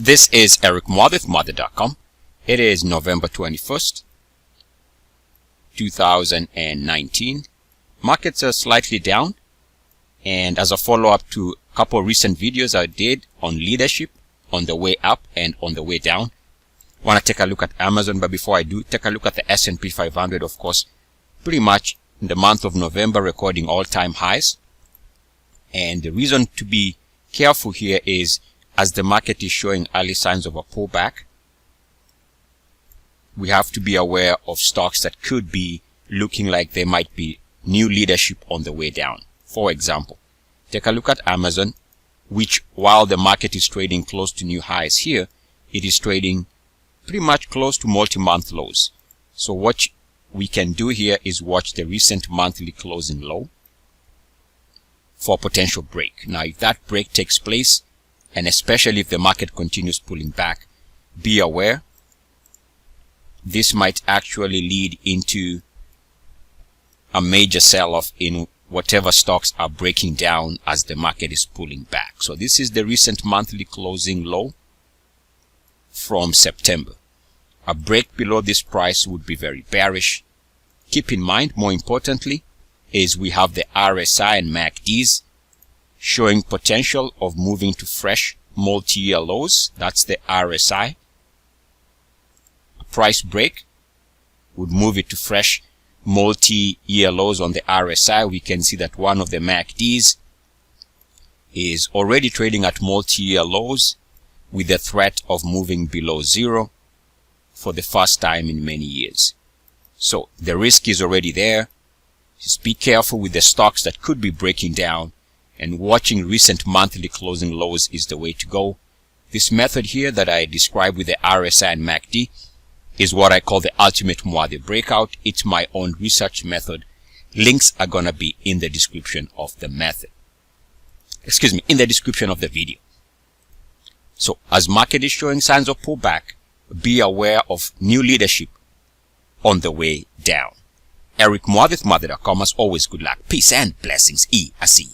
This is Eric Muathe, Muathe.com. It is November 21st, 2019. Markets are slightly down, and as a follow-up to a couple of recent videos I did on leadership, on the way up and on the way down, I want to take a look at Amazon, but before I do, take a look at the S&P 500, of course, pretty much in the month of November recording all-time highs. And the reason to be careful here is, as the market is showing early signs of a pullback, we have to be aware of stocks that could be looking like they might be new leadership on the way down. For example, take a look at Amazon, which while the market is trading close to new highs here, it is trading pretty much close to multi-month lows. So what we can do here is watch the recent monthly closing low for a potential break. Now, if that break takes place, and especially if the market continues pulling back, be aware this might actually lead into a major sell-off in whatever stocks are breaking down as the market is pulling back. So this is the recent monthly closing low from September. A break below this price would be very bearish. Keep in mind, more importantly, is we have the RSI and MACDs showing potential of moving to fresh multi-year lows. That's the RSI. A price break would move it to fresh multi-year lows on the RSI. We can see that one of the MACDs is already trading at multi-year lows with the threat of moving below zero for the first time in many years. So the risk is already there. Just be careful with the stocks that could be breaking down, and watching recent monthly closing lows is the way to go. This method here that I described with the RSI and MACD is what I call the ultimate Muathe breakout. It's my own research method. Links are gonna be in the description of the method. In the description of the video. So as market is showing signs of pullback, be aware of new leadership on the way down. Eric Muathe, Muathe.com. As always, good luck, peace and blessings. ESS.